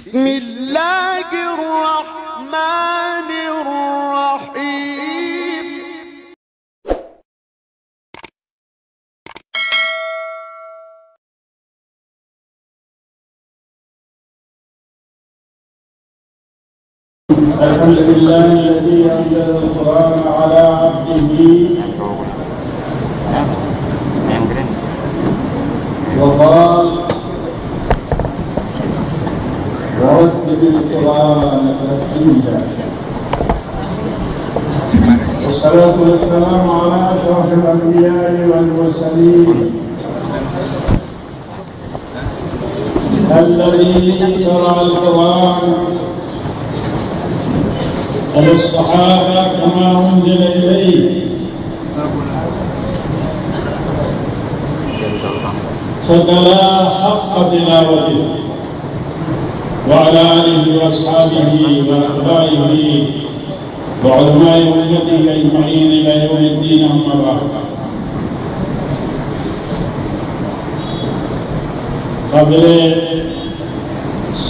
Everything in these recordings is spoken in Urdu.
بسم الله الرحمن الرحيم. الحمد لله الذي أنزل القرآن على عبده وقال ورتل القرآن ترتيلا. والصلاة والسلام على أشرف الأنبياء والمرسلين الذي قرأ القرآن للصحابة كما أنزل إليه فتلا حق تلاوته وعلى آله وأصحابه وأتباعه وعلماء أمته أجمعين إلى يوم الدين أما بعد. قبل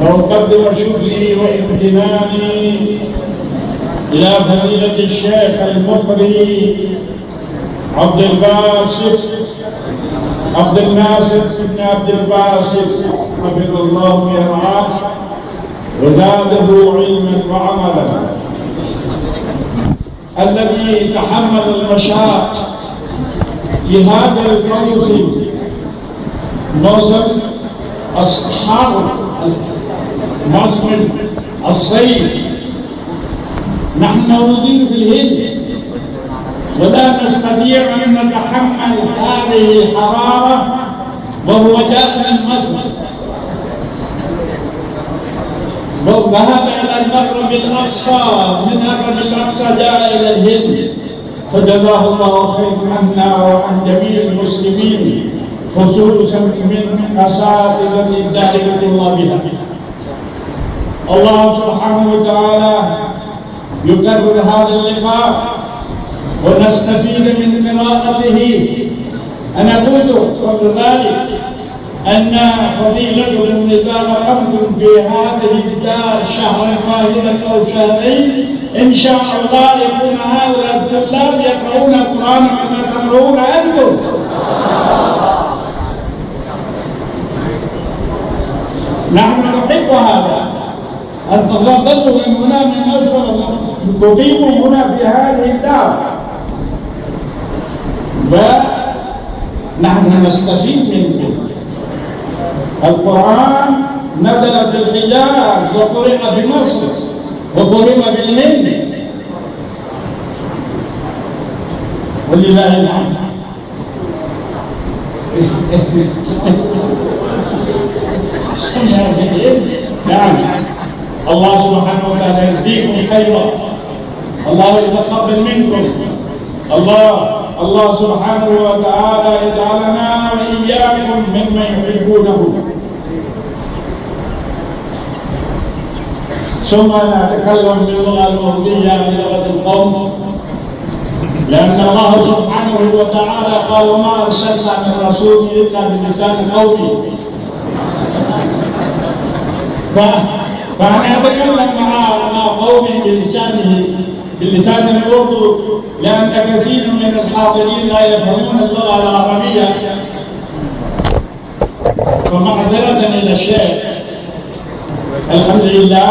وأقدم شكري وامتناني إلى فضيلة الشيخ المقري عبد الباسط عبد الناصر بن عبد الباسط حفظ الله ويرعاه وزاده علما وعملا، الذي تحمل المشاق لهذا الموسم، موسم موسم الصيف. نحن موجودين في الهند ولا نستطيع أن نتحمل هذه الحرارة وهو جاء من مصر وذهب إلى المغرب الأقصى، من المغرب الأقصى جاء إلى الهند، فجزاه الله خير عنا وعن جميع المسلمين خصوصا من أساتذة الدائرة الله بها. الله سبحانه وتعالى يكرر هذا اللقاء ونستفيد من قراءته. أنا قلت قبل ذلك أن فضيلتكم إذا أقمتم في هذه الدار شهرا واحدا أو شهرين إن شاء الله يكون هؤلاء الطلاب يقرؤون القرآن كما تقرؤون أنتم. نحن نحب هذا، أن تظلوا من هنا من أسفل تقيموا هنا في هذه الدار ونحن نستفيد منكم. القرآن نزل في الحجاز وقرئ في مصر وقرئ بالهند ولله الحمد. نعم، الله سبحانه وتعالى يجزيكم خيرا، الله يتقبل منكم، الله سبحانه وتعالى يجعلنا وإياكم ممن يحبونه. ثم نتكلم باللغة الأردية بلغة القوم، لأن الله سبحانه وتعالى قال وما أرسلنا من رسول إلا بلسان قومه، فأنا أتكلم مع قومي باللسان الأردو، لأن كثير من الحاضرين لا يفهمون اللغة العربية، فمعذرة إلى الشيخ. الحمد لله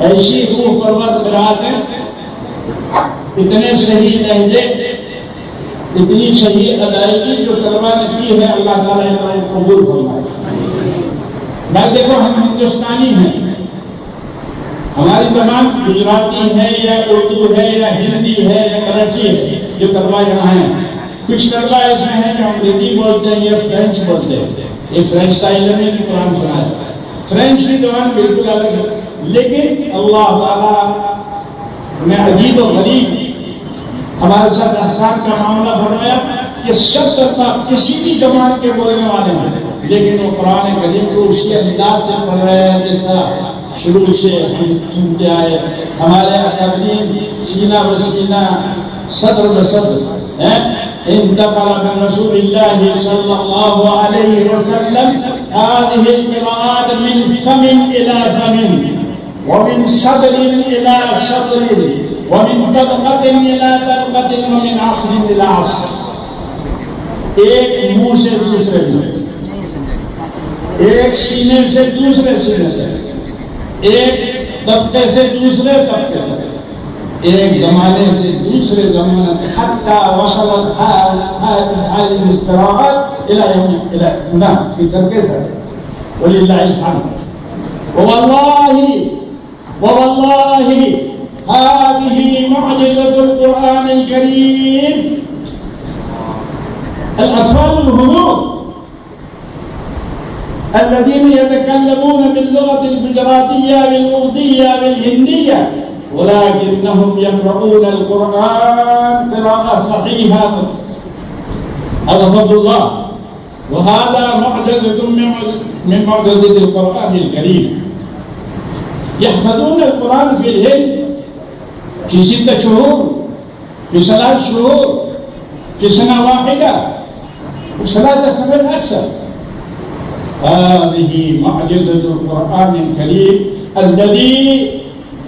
ایسی روح پرور قرآتیں، اتنے صحیح لہجے، اتنی صحیح ادائیگی جو طلبہ نے کی ہے، اللہ تعالیٰ ان کو قبول فرمائے۔ میں دیکھو ہم ہندوستانی ہیں، ہماری زبان گجراتی ہے یا اردو ہے یا ہندی ہے یا کراچی ہے جو طلبہ یہاں ہیں۔ کچھ طلبہ ایسے ہیں جو انگریزی بولتے ہیں یا فرینچ بولتے ہیں، ایک فرینچ تعلیم نے بھی قرآن سنایا، فرینچ کی زبان بالکل الگ ہے، لیکن اللہ تعالیٰ نے عجیب و غریب ہمارے ساتھ احسان کا معاملہ فرمایا کہ سب طرح کسی بھی زبان کے بولنے والے ہیں، لیکن وہ قرآن کریم کو اسی انداز سے پڑھ رہے ہیں جس طرح شروع سے ہم سنتے آئے۔ ہمارے اکابرین سینہ بسینہ صدر بصدر انتقل من رسول الله صلى الله عليه وسلم هذه القراءات من فم إلى فم ومن صدر إلى صدر ومن طبقة إلى طبقة ومن عصر إلى عصر، ایک منہ سے دوسرے منہ، ایک سینے سے دوسرے سینے تک، ایک طبقے سے دوسرے طبقے تک، ایک زمانے سے دوسرے زمانے تک، حتی وصلت هذه القراءات إلى يوم هنا في تركيزها ولله الحمد۔ والله هذه معجزة القرآن الكريم۔ الأطفال الهنود الذين يتكلمون باللغة الجزائرية بالأردية بالهندية ولكنهم يقرؤون القرآن قراءة صحيحة، هذا فضل الله، وهذا معجزة من معجزات القرآن الكريم۔ يحفظون القرآن في الهند في 6 شهور، في 3 شهور، في سنة واحدة، و3 سنين أكثر۔ هذه معجزة القرآن الكريم الذي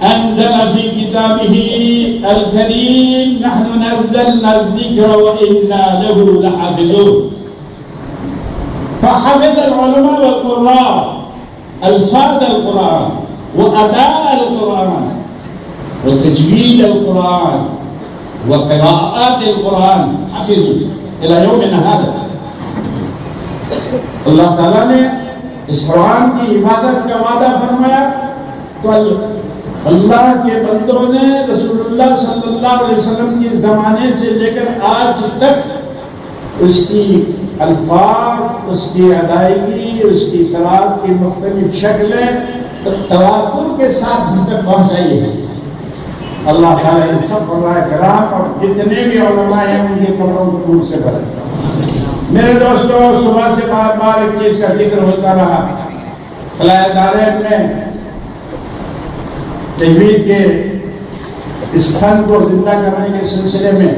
أنزل في كتابه الكريم، نحن نزلنا الذكر وإنا له لحافظون۔ فحفظ العلماء والقراء ألفاظ القرآن وأداء القرآن وتجويد القرآن وقراءات القرآن، حفظوا إلى يومنا هذا۔ اللہ تعالیٰ نے اس قرآن کی حفاظت کا وعدہ فرمایا تو اللہ کے بندوں نے رسول اللہ صلی اللہ علیہ وسلم کے زمانے سے لے کر آج تک اس کی الفاظ، اس کی ادائیگی، اس کی قرآن کی مختلف شکلیں تواتر کے ساتھ ہم تک پہنچائی ہے۔ اللہ تعالیٰ ان سب علماء کرام اور جتنے بھی علماء ہیں ان کی قبروں کو نور سے بھرے۔ میرے دوستوں، صبح سے بار بار ایک چیز کا ذکر ہوتا رہا، خلاء دارین میں تجوید کے اس فن کو زندہ کرنے کے سلسلے میں،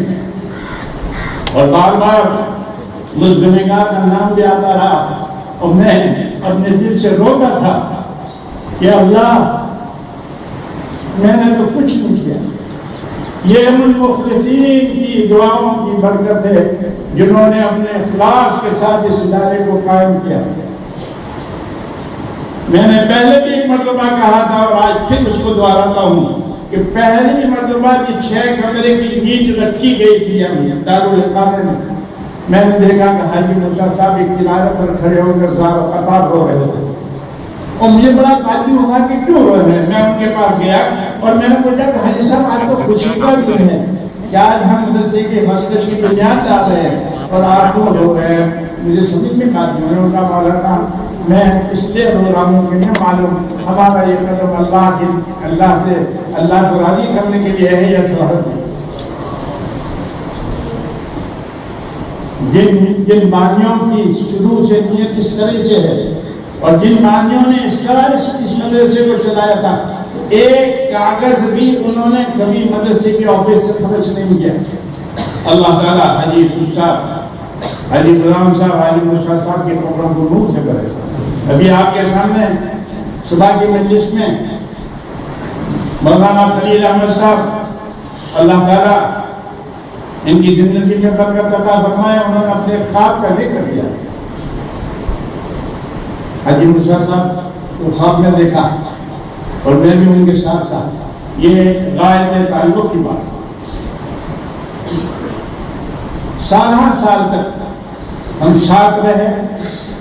اور بار بار مزدمگاہ کا نام بھی آتا رہا، اور میں اپنے دل سے روتا تھا کہ اللہ، میں نے تو کچھ نہیں کیا، یہ المخلصین کی دعاؤں کی برکت ہے جنہوں نے اپنے اخلاص کے ساتھ اس ادارے کو قائم کیا۔ میں نے پہلے بھی ایک مرتبہ کہا تھا اور آج پھر اس کو دوہراتا ہوں کہ پہلی مرتبہ کی 6 کمرے کی نیند رکھی گئی تھی دارالحکامہ میں نے دیکھا کہ حاجی موسیٰ صاحب ایک کنارے پر کھڑے ہو کر زار و قطار ہو رہے تھے، اور مجھے بڑا تعجب ہوا کہ کیوں رو رہے ہیں۔ میں ان کے پاس گیا اور میں نے پوچھا کہ حاجی صاحب آپ کو خوشی کا دن ہے کہ آج ہم مدرسے کے مسجد کی بنیاد ڈال رہے ہیں اور آپ کو رو رہے ہیں؟ مجھے سمجھ میں بات نہیں ہے۔ ان کا مولانا میں اس لیے رو رہا ہوں کہ میں معلوم ہمارا یہ قدم اللہ سے اللہ کو راضی کرنے کے لیے ہے یا شہرت ہے۔ جن معنیوں کی شروع سے نیت اس طرح سے ہے اور جن معنیوں نے اس طرح اس مدرسے کو چلایا تھا، ایک کاغذ بھی انہوں نے کبھی مدرسے کے آفس سے خرچ نہیں کیا۔ اللہ تعالیٰ حاجی یوسف صاحب، حاجی غلام صاحب، حاجی موسیٰ صاحب کے قبروں کو نور سے بھرے۔ ابھی آپ کے سامنے صبح کی مجلس میں مولانا خلیل احمد صاحب، اللہ تعالیٰ ان کی زندگی میں برکت عطا فرمائے، انہوں نے اپنے خواب کا ذکر کیا۔ حاجی موسیٰ صاحب کو خواب میں دیکھا اور میں بھی ان کے ساتھ ساتھ، یہ غائب تعلق کی بات، سالہ سال تک ہم ساتھ رہے،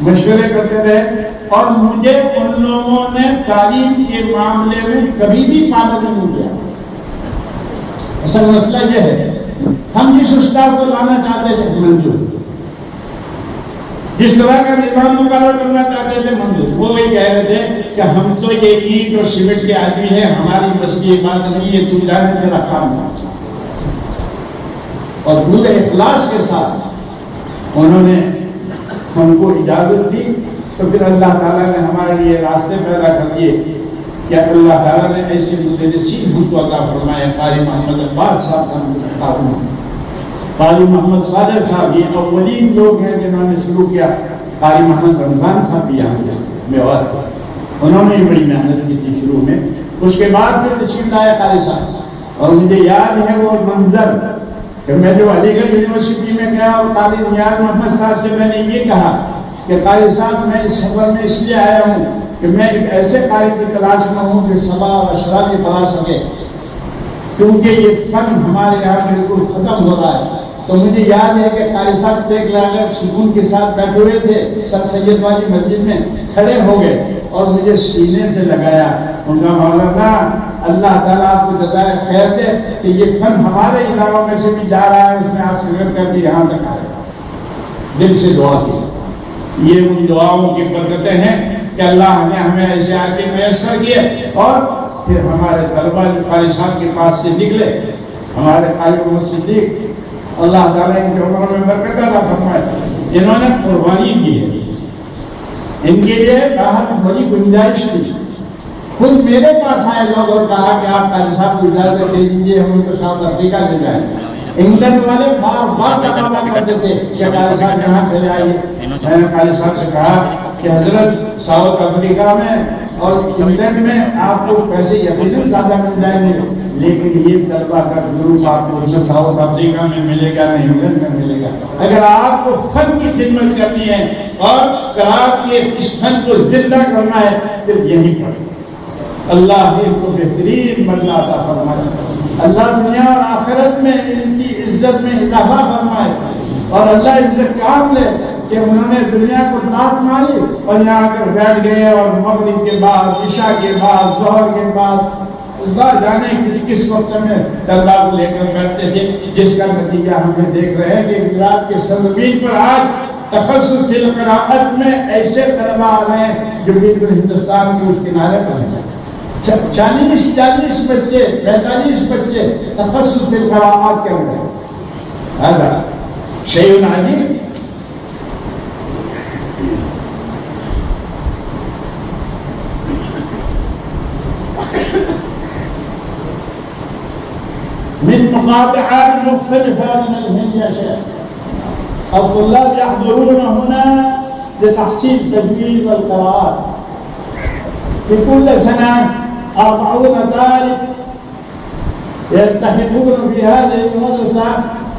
مشورے کرتے رہے، اور مجھے ان لوگوں نے تعلیم کے معاملے میں کبھی بھی پابند نہیں کیا۔ اصل مسئلہ یہ ہے، ہم جس استاد کو لانا چاہتے تھے منظور، جس طرح کا نظام مقرر کرنا چاہتے تھے منظور، وہ یہ کہہ رہے تھے کہ ہم تو یہ اینٹ اور سیمنٹ کے آدمی ہیں، ہماری بس یہ بات نہیں ہے، تو جانے تیرا کام ہے۔ اور پورے اخلاص کے ساتھ انہوں نے ہم کو اجازت دی، تو پھر اللہ تعالیٰ نے ہمارے لیے راستے پیدا کر دیے کہ اللہ تعالیٰ نے ایسے مدرسین ہم کو عطا فرمایا۔ قاری محمد عباس صاحب کا خاتون، قاری محمد صادق صاحب، یہ اولین لوگ ہیں جنہوں نے شروع کیا۔ قاری محمد رمضان صاحب بھی یہاں میوات، انہوں نے بڑی محنت کی تھی شروع میں، اس کے بعد پھر تشریف لائے قاری صاحب۔ اور مجھے یاد ہے وہ منظر کہ میں جو علی گڑھ یونیورسٹی میں گیا اور قاری نیاز محمد صاحب سے میں نے یہ کہا کہ قاری صاحب میں اس سفر میں اس لیے آیا ہوں کہ میں ایک ایسے قاری کی تلاش میں ہوں جو سبا اور اشرا کی پڑھا سکے، کیونکہ یہ فن ہمارے یہاں بالکل ختم ہو رہا ہے۔ تو مجھے یاد ہے کہ قاری صاحب ایک لاغر سکون کے ساتھ بیٹھے ہوئے تھے، سر سید والی مسجد میں کھڑے ہو گئے اور مجھے سینے سے لگایا، ان کا مولانا اللہ تعالیٰ آپ کو جزائے خیر دے کہ یہ فن ہمارے علاقوں میں سے بھی جا رہا ہے، اس میں آپ شرکت کر کے یہاں تک آئے۔ دل سے دعا کی، یہ ان دعاؤں کی برکتیں ہیں کہ اللہ نے ہمیں ایسے آگے میسر کیے۔ اور پھر ہمارے طلبہ جو قاری صاحب کے پاس سے نکلے، ہمارے قاری محمد صدیق، اللہ تعالیٰ ان کے عمر میں برکت عطا فرمائے، انہوں نے قربانی کی ہے، ان کے لیے راحت بڑی گنجائش تھی۔ خود میرے پاس آئے لوگ اور کہا کہ آپ قاری صاحب کو اجازت دے دیجیے، ہم ان کو ساؤتھ افریقہ لے جائیں۔ انگلینڈ والے بار بار تقاضا کرتے تھے کہ قاری صاحب یہاں چلے آئیے۔ میں نے قاری صاحب سے کہا کہ حضرت ساؤتھ افریقہ میں اور انگلینڈ میں آپ کو پیسے یقیناً زیادہ مل جائیں گے، لیکن یہ طلبہ کا گروپ آپ کو ساؤتھ افریقہ میں ملے گا، نہیں انگلینڈ میں ملے گا۔ اگر آپ کو فن کی خدمت کرنی ہے اور آپ کے اس فن کو زندہ کرنا ہے پھر یہیں پر اللہ ان کو بہترین بدلہ عطا فرمائے، اللہ دنیا اور آخرت میں ان کی عزت میں اضافہ فرمائے، اور اللہ ان سے کام لے کہ انہوں نے دنیا کو لات ماری اور یہاں آ کر بیٹھ گئے، اور مغرب کے بعد، عشاء کے بعد، ظہر کے بعد اللہ جانے کس کس وقت میں طلبہ کو لے کر بیٹھتے تھے، جس کا نتیجہ ہمیں دیکھ رہے ہیں کہ گجرات کے سرزمین پر آج تخصص فی القراءت میں ایسے طلبہ آ رہے ہیں جو بالکل ہندوستان کے اس کنارے پر ہیں۔ 40 بچے، 45 بچے تخصص فی القراءات کے اندر، هذا شيء عجيب۔ من مقاطعات مختلفة من الهند يا شيخ، الطلاب يحضرون هنا لتحصيل تجويد والقراءات، في كل سنة 40 طالب يلتحقون في هذه المدرسة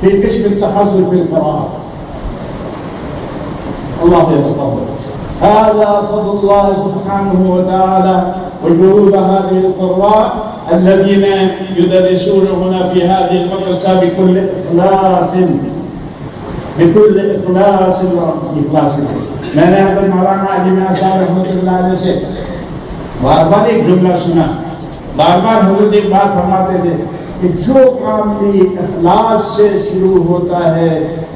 في قسم التخصص في القراءات. الله يتقبل، هذا فضل الله سبحانه وتعالى وجهود هذه القراء الذين يدرسون هنا في هذه المدرسة بكل إخلاص، بكل إخلاص وإخلاص۔ میں نے حضرت مولانا علی میاں صاحب رحمۃ اللہ علیہ سے بار بار ایک جملہ سنا، بار بار حضرت ایک بات فرماتے تھے کہ جو کام بھی اخلاص سے شروع ہوتا ہے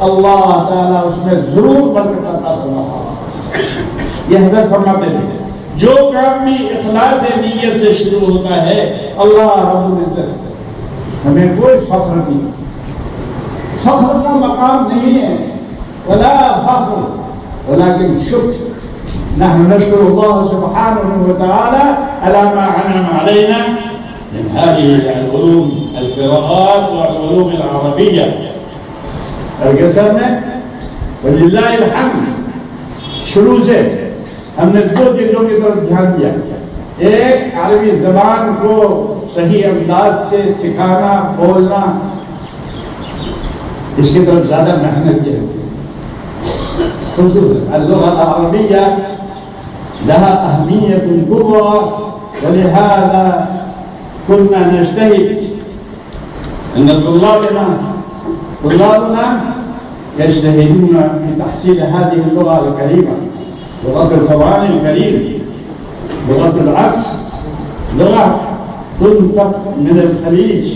اللہ تعالیٰ اس میں ضرور برکت عطا فرماتا ہے۔ یہ حضرت فرماتے تھے جو کام بھی اخلاص نیت سے شروع ہوتا ہے اللہ رب العزت، ہمیں کوئی فخر نہیں، فخر کا مقام نہیں ہے، ولا فخر ولكن شکر۔ نحن نشكر الله سبحانه وتعالى على ما أنعم علينا من هذه العلوم، القراءات والعلوم العربية القسم ولله الحمد۔ شروع سے ہم نے دو چیزوں کی طرف دھیان دیا، ایک عربی زبان کو صحیح انداز سے سکھانا، بولنا، اس کی طرف زیادہ محنت کی ہے۔ خصوصاً اللغة العربية لها أهمية كبرى ولهذا كنا نجتهد أن طلابنا يجتهدون في تحصيل هذه اللغة الكريمة، لغة القرآن الكريم، لغة العصر، لغة تنطق من الخليج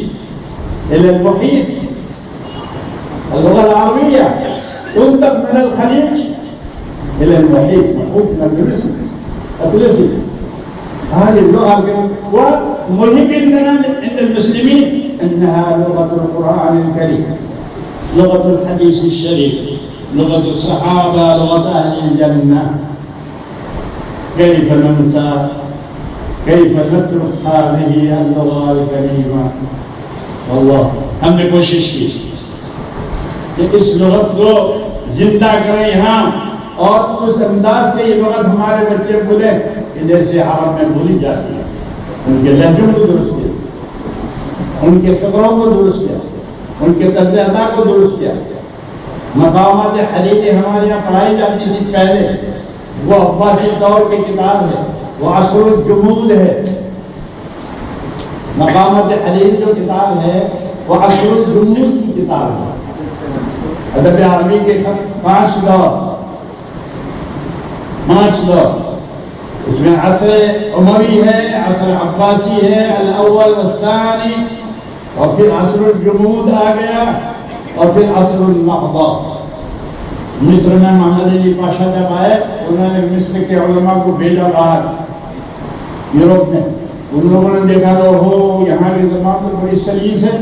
إلى المحيط. اللغة العربية تنطق من الخليج إلى المحيط، محيط أطلسي. هذه اللغة ومهم عندنا عند المسلمين أنها لغة القرآن الكريم، لغة الحديث الشريف، لغة الصحابة، لغة أهل الجنة. كيف ننسى، كيف نترك هذه اللغة الكريمة؟ والله ہم نے کوشش کی کہ اس لغت کو زندہ کریں یہاں، اور اس انداز سے یہ لغت ہمارے بچے بولے کہ جیسے عرب میں بولی جاتی ہے. ان کے لہجوں کو درست کیا، ان کے فقروں کو درست کیا، ان کے طرز ادا کو درست کیا. مقامات حدیث ہمارے یہاں پڑھائی جاتی تھی پہلے، وہ عباسی دور کی کتاب ہے، وہ عصر الجمود ہے. مقامات حدیث جو کتاب ہے وہ عصر الجمود کی کتاب ہے. ادب عربی کے 5 دور، اس میں عصر عموی ہے، عصر عباسی ہے، الاول والثانی، اور پھر عصر الجمود آ گیا، اور پھر عصر النہضہ. مصر میں محمد علی پاشا جب آئے، انہوں نے مصر کے علماء کو بھیجا باہر یورپ میں. ان لوگوں نے دیکھا تو یہاں کی زبان تو بڑی سلیس ہے.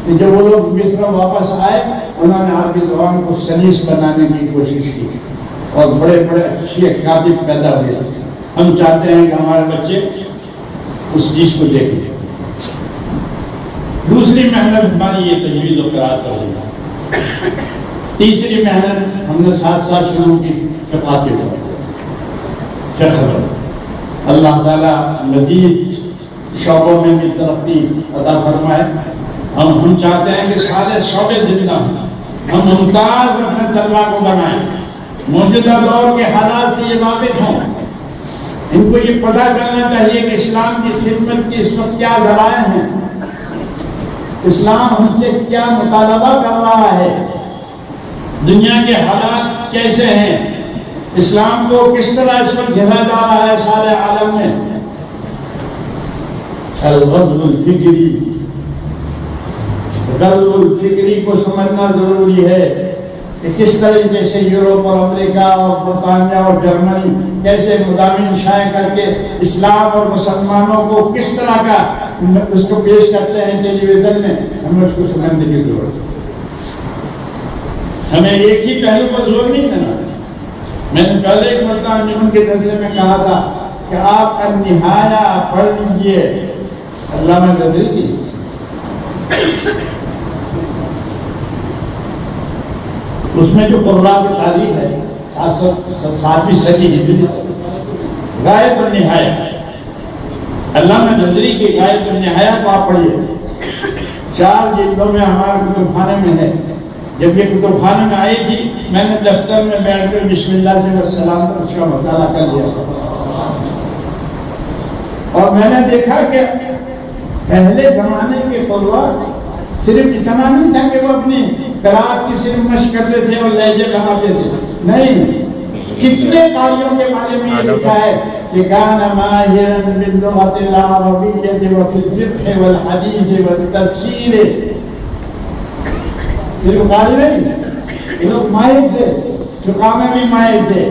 کہ جب وہ لوگ مصر واپس آئے، انہوں نے عربی زبان کو سلیس بنانے کی کوشش کی، اور بڑے بڑے اچھے کاتب پیدا ہوئے. ہم چاہتے ہیں کہ ہمارے بچے اس چیز کو دیکھیں. دوسری محنت ہماری یہ تجوید و قرات پر ہوگا. تیسری محنت ہم نے ساتھ شروع کی فقہ کے بعد. اللہ تعالیٰ مزید شعبوں میں بھی ترقی عطا فرمائے. ہم چاہتے ہیں کہ سارے شعبے زندہ ہوں، ہم ممتاز اپنے طلباء کو بنائیں، موجودہ دور کے حالات سے یہ واقف ہوں. ان کو یہ پتہ کرنا چاہیے کہ اسلام کی خدمت کی اس وقت کیا ذرائع ہیں، اسلام ہم سے کیا مطالبہ کر رہا ہے، دنیا کے حالات کیسے ہیں، اسلام کو کس طرح اس وقت گھیرا جا رہا ہے سارے عالم میں. الغزو الفکری، غزو الفکری کو سمجھنا ضروری ہے کہ کس طریقے سے یورپ اور امریکہ اور برطانیہ اور جرمنی کیسے مضامین شائع کر کے اسلام اور مسلمانوں کو کس طرح کا اس کو پیش کرتے ہیں ٹیلی ویژن میں. ہمیں اس کو سمجھنے کی ضرورت ہے. ہمیں ایک ہی پہلو پر زور نہیں دینا. میں نے پہلے ایک مرتبہ انجمن کے جلسے میں کہا تھا کہ آپ النہایہ پڑھ لیجیے علامہ غزالی کی. اس میں جو قرآن کی تعریف ہے 7ویں صدی ہجری، غایت النہایہ، علامہ غزالی کی غایت النہایہ کو آپ پڑھیے. 4 جلدوں میں ہمارے کتب خانے میں ہے. جب یہ کتب خانے میں آئی تھی، میں نے دفتر میں بیٹھ کر بسم اللہ سے والسلام پر اس کا مطالعہ کر لیا. اور میں نے دیکھا کہ پہلے زمانے کے طلباء صرف اتنا نہیں تھا کہ وہ اپنی قرات کی صرف مشق کرتے تھے اور لہجے بناتے تھے، نہیں، کتنے قاریوں کے بارے میں یہ لکھا ہے کہ کان ماہرا باللغۃ العربیہ وفی الفقہ والحدیث والتفسیر. صرف قاری نہیں، یہ لوگ ماہر تھے، فقہ میں بھی ماہر تھے،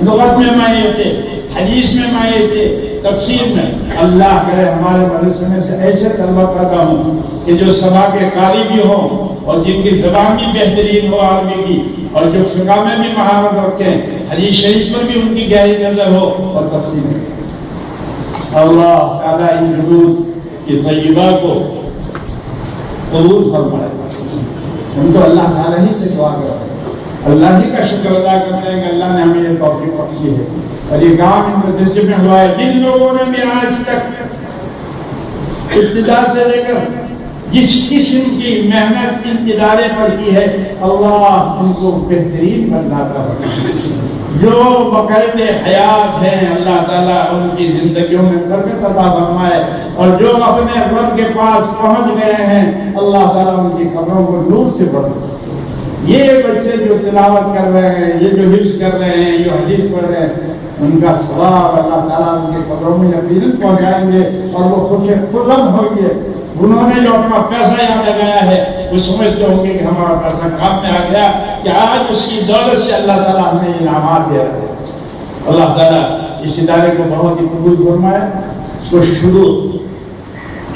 لغت میں ماہر تھے، حدیث میں ماہر تھے، تفسیر میں. اللہ کرے ہمارے مدرسے میں سے ایسے طلبہ پیدا ہوں کہ جو سبا کے قاری بھی ہوں اور جن کی زبان بھی بہترین ہو عربی کی، اور جو فقہ میں بھی مہارت رکھیں، حدیث شریف پر بھی ان کی گہری نظر ہو، اور تفسیر میں. اللہ تعالیٰ ان جنود کی طیبہ کو قبول فرمائے. ہم تو اللہ تعالیٰ ہی سے دعا کرتے ہیں، اللہ ہی کا شکر ادا کرتے ہیں کہ اللہ نے ہمیں یہ توفیق بخشی ہے. اور یہ کام ان مدرسے میں ہوا ہے. جن لوگوں نے بھی آج تک ابتدا سے لے کر جس قسم کی محنت اس ادارے پر کی ہے، اللہ ان کو بہترین بناتا ہے. جو باقاعد حیات ہیں اللہ تعالیٰ ان کی زندگیوں میں برکت عطا فرمائے، اور جو اپنے رب کے پاس پہنچ گئے ہیں اللہ تعالیٰ ان کی قبروں کو نور سے بھر دے۔ یہ بچے جو تلاوت کر رہے ہیں، یہ جو حفظ کر رہے ہیں، جو حدیث پڑھ رہے ہیں، ان کا ثواب اللہ تعالیٰ ان کے قبروں میں یقیناً پہنچائیں گے اور وہ خوش خرم ہوں گے۔ انہوں نے جو اپنا پیسہ یہاں لگایا ہے وہ سمجھتے ہوں گے کہ ہمارا پیسہ کام میں آ گیا، کہ آج اس کی دولت سے اللہ تعالیٰ ہمیں انعامات دے رہے ہیں۔ اللہ تعالیٰ اس ادارے کو بہت ہی قبول فرمائے، اس کو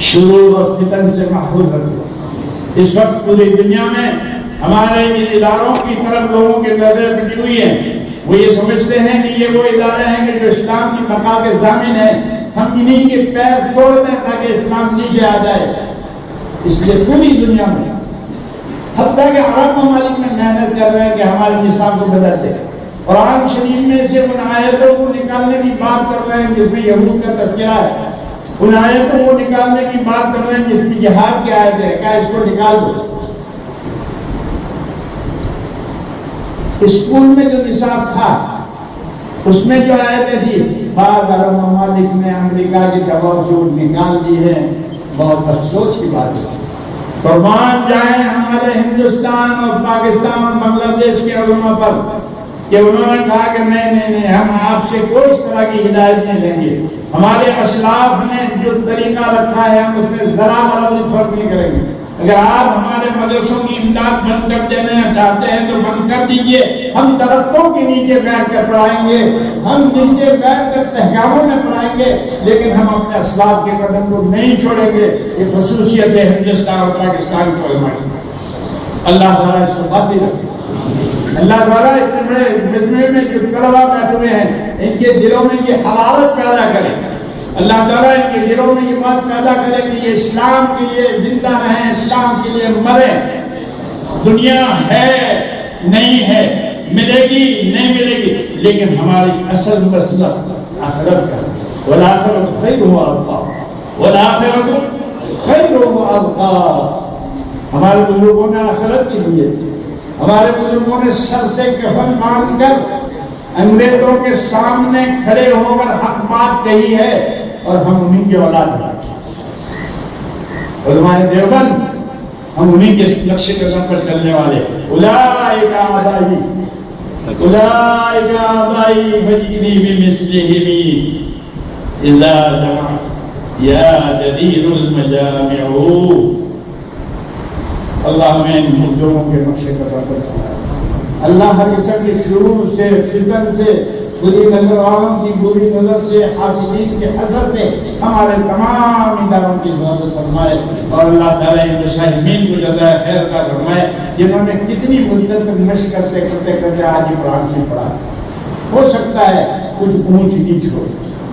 شرور اور فتن سے محفوظ رکھے۔ اس وقت پوری دنیا میں ہمارے اداروں کی طرف لوگوں کے نظریں پٹی ہوئی ہیں، وہ یہ سمجھتے ہیں کہ یہ وہ ادارے ہیں کہ جو اسلام کی بقا کے ضامن ہیں، ہم انہیں کے پیر توڑ دیں تاکہ اسلام نیچے آ جائے۔ اس لیے پوری دنیا میں حتیٰ کہ عرب ممالک میں محنت کر رہے ہیں کہ ہمارے نصاب کو بدل دیں۔ قرآن شریف میں سے ان آیتوں کو نکالنے کی بات کر رہے ہیں جس میں یہود کا تذکرہ ہے، ان آیتوں کو نکالنے کی بات کر رہے ہیں جس میں جہاد کی آیت ہے، کیا اس کو نکال دو۔ اسکول میں جو نصاب تھا اس میں جو آیتیں تھی بعض عرب ممالک نے امریکہ کے دباؤ سے نکال دی ہے، بہت افسوس کی بات ہے۔ قربان جائیں ہمارے ہندوستان اور پاکستان اور بنگلہ دیش کے علماء پر کہ انہوں نے کہا کہ نہیں ہم آپ سے کوئی اس طرح کی ہدایت نہیں لیں گے، ہمارے اسلاف نے جو طریقہ رکھا ہے ہم اس میں ذرا برابر فرق نہیں کریں گے۔ اگر آپ ہمارے مدرسوں کی امداد بند کر دینا چاہتے ہیں تو بند کر دیجئے، ہم درختوں کے نیچے بیٹھ کر پڑھائیں گے، ہم نیچے بیٹھ کر تہگاموں میں پڑھائیں گے، لیکن ہم اپنے اسلاف کے قدم کو نہیں چھوڑیں گے۔ یہ خصوصیت ہے ہندوستان اور پاکستان کو علماء۔ اللہ تعالیٰ اس کو باقی رکھے۔ اللہ تعالیٰ اتنے بڑے مجمع میں جو طلباء بیٹھے ہوئے ہیں ان کے دلوں میں یہ حرارت پیدا کرے، اللہ تعالیٰ ان کے دلوں میں یہ بات پیدا کرے کہ یہ اسلام کے لیے زندہ رہیں، اسلام کے لیے مریں۔ دنیا ہے نہیں ہے، ملے گی نہیں ملے گی، لیکن ہماری اصل مسئلہ آخرت کا۔ والآخرۃ خیر وابقیٰ، والآخرۃ خیر وابقیٰ۔ ہمارے بزرگوں نے آخرت کے لیے، ہمارے بزرگوں نے سر سے کفن باندھ کر انگریزوں کے سامنے کھڑے ہو کر حق بات کہی ہے، اور ہم انہیں کی اولاد ہیں۔ علماء دیوبند ہم انہیں کے نقش قدم پر چلنے والے۔ اولئک آبائی اولئک آبائی فجئنی بمثلہم اذا جمعت یا جدیر المجامع۔ اللہ ہمیں ان بزرگوں کے نقش قدم پر چلائے۔ اللہ ہر قسم کے شرور سے، فتن سے، بری نظر والوں کی بری نظر سے، حاسدین کے حسد سے ہمارے تمام اداروں کی حفاظت فرمائے، اور اللہ تعالیٰ ان مشاہدین کو جزائے خیر کا فرمائے جنہوں نے کتنی مدت تک مشق کرتے کرتے آج یہ قرآن سے پڑھا۔ ہو سکتا ہے کچھ اونچ نیچ ہو،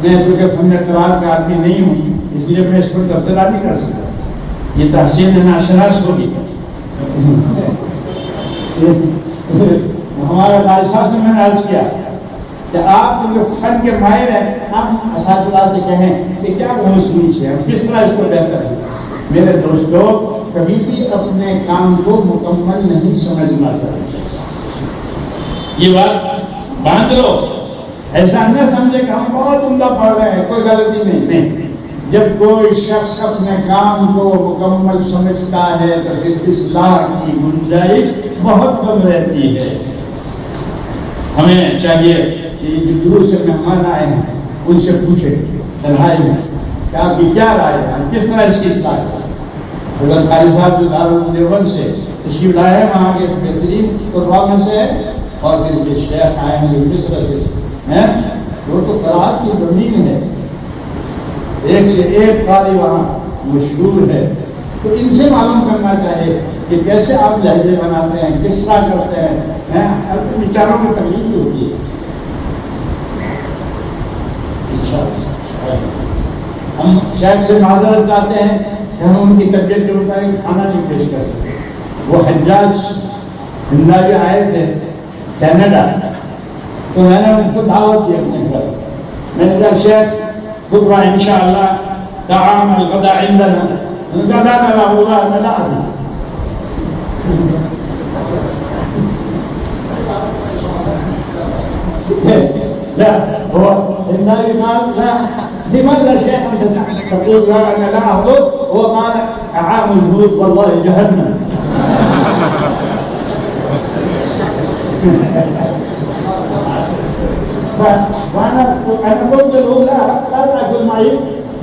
میں چونکہ فن قرآن کا آدمی نہیں ہوں اس لیے میں اس پر تبصرہ نہیں کر سکتا، یہ تحسین ناشناس ہوگی۔ ہمارے بھائی صاحب سے میں نے عرض کیا کہ آپ جو فن کے ماہر ہیں آپ اساتذہ سے کہیں کہ کیا اونچ نیچ ہے، کس طرح اس کو بہتر ہے۔ میرے دوستوں کبھی بھی اپنے کام کو مکمل نہیں سمجھنا چاہیے، یہ بات باندھ لو، ایسا نہ سمجھے کہ ہم بہت عمدہ پڑھ رہے ہیں کوئی غلطی نہیں۔ جب کوئی شخص اپنے کام کو مکمل سمجھتا ہے تو پھر اصلاح کی گنجائش بہت کم رہتی ہے۔ ہمیں چاہیے کہ جو دور سے مہمان آئے ہیں ان سے پوچھیں تنہائی میں کہ آپ کی کیا رائے ہے، کس طرح اس کی اصلاح ہے۔ حضرت قاری صاحب جو دارالعلوم دیوبند سے تشریف لائے ہیں وہاں کے بہترین طلباء میں سے ہے، اور پھر جو شیخ آئے ہیں جو مصر سے ہیں وہ تو قرآن کی زمین ہے، ایک سے ایک قاری وہاں مشہور ہے، تو ان سے معلوم کرنا چاہیے کہ کیسے آپ لہجے بناتے ہیں، کس طرح کرتے ہیں، بیچاروں کی تکلیف ہوتی ہے۔ ہم شیخ سے معذرت چاہتے ہیں کہ ہم ان کی طبیعت کے مطابق کھانا نہیں پیش کر سکتے۔ وہ حجاج ہنداوی آئے تھے کینیڈا، تو میں نے ان کو دعوت دی اپنے گھر، میں نے کہا شیخ بکرہ انشاءاللہ طعام الغداء عندنا، ان کا لا میرا ہوگا ملا دی۔ لا هو النبي قال لا. لماذا شيخ أنت تقول لا أنا لا أحضر؟ هو قال أعام الهود والله جهنم. فأنا قلت له لا تأكل معي،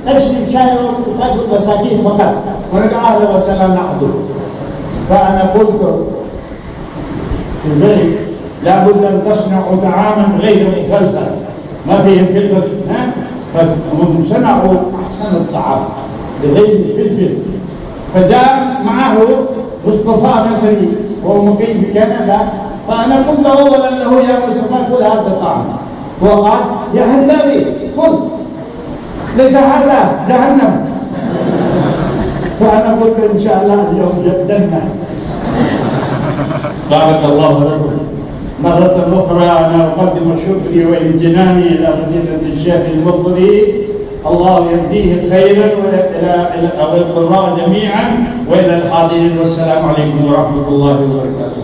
تشرب شاي وتأكل مساكين فقط، ونقول أهلا وسهلا نحضر. فأنا قلت في البيت لابد أن تصنعوا طعاما غير مفلفل ما فيه فلفل، فهم صنعوا أحسن الطعام بغير الفلفل. فجاء معه مصطفى مصري وهو مقيم في كندا، فأنا قلت أولا له يا مصطفى كل هذا الطعام، هو قال يا هلاوي كل ليس هذا جهنم. فأنا قلت إن شاء الله اليوم جدنا. بارك الله لكم. مرة أخرى أنا أقدم شكري وامتناني إلى فضيلة الشيخ المقري، الله يهديه خيرا إلى القراء جميعا وإلى الحاضرين، والسلام عليكم ورحمة الله وبركاته.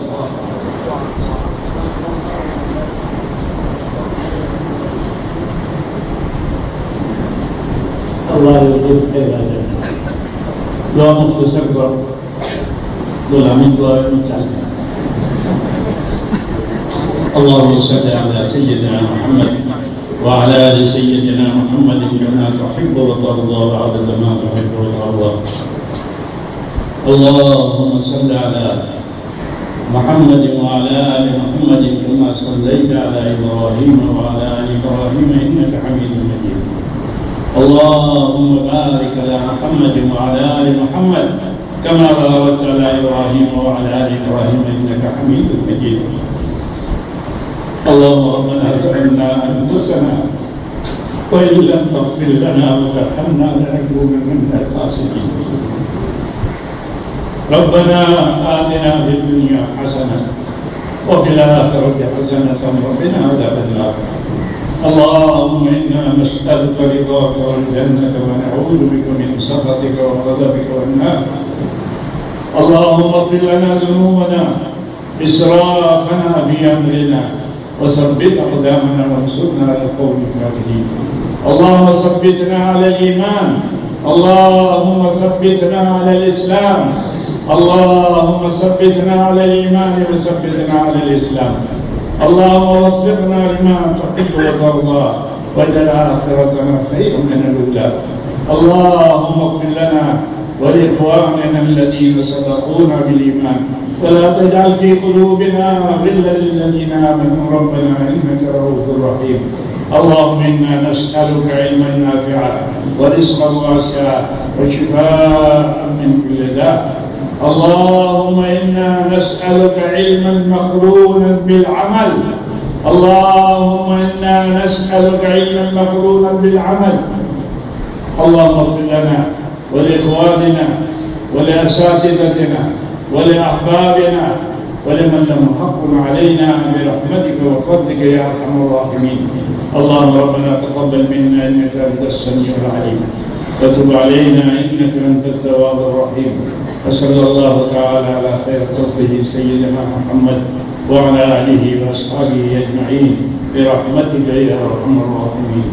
الله يجزيك خيرا. doa mukhtasar doa min doa mencari. اللهم صل على سيدنا محمد وعلى ال سيدنا محمد كما تحب وترضى وعدد ما تحب وترضى. اللهم صل على محمد وعلى ال محمد كما صليت على ابراهيم وعلى ال ابراهيم انك حميد مجيد. اللهم بارك على محمد وعلى ال محمد كما باركت على ابراهيم وعلى ال ابراهيم انك حميد مجيد. اللهم ربنا ظلمنا انفسنا وان لم تغفر لنا وترحمنا لنكونن من الخاسرين. ربنا آتنا في الدنيا حسنه وفي الاخره حسنه وقنا عذاب النار. اللهم انا نسالك رضاك والجنه ونعوذ بك من سخطك وغضبك والنار. اللهم اغفر لنا ذنوبنا اسرافنا في امرنا وثبت أقدامنا وانصرنا على القوم الكافرين. اللهم ثبتنا على الإيمان، اللهم ثبتنا على الإسلام، اللهم ثبتنا على الإيمان وثبتنا على الإسلام. اللهم وفقنا لما تحب وترضى واجعل آخرتنا خيرا من الأولى. اللهم اغفر لنا ولإخواننا الذين سبقونا بالإيمان ولا تجعل في قلوبنا غلا للذين آمنوا ربنا إنك رؤوف رحيم. اللهم إنا نسألك علما نافعا ورزقا واسعا وشفاء من كل داء. اللهم إنا نسألك علما مقرونا بالعمل. اللهم إنا نسألك علما مقرونا بالعمل. اللهم اغفر لنا ولإخواننا ولأساتذتنا ولأحبابنا ولمن له حق علينا برحمتك وفضلك يا أرحم الراحمين. اللهم ربنا تقبل منا إنك أنت السميع العليم وتب علينا إنك أنت التواب الرحيم. وصلى الله تعالى على خير خلقه سيدنا محمد وعلى آله وأصحابه أجمعين برحمتك يا أرحم الراحمين.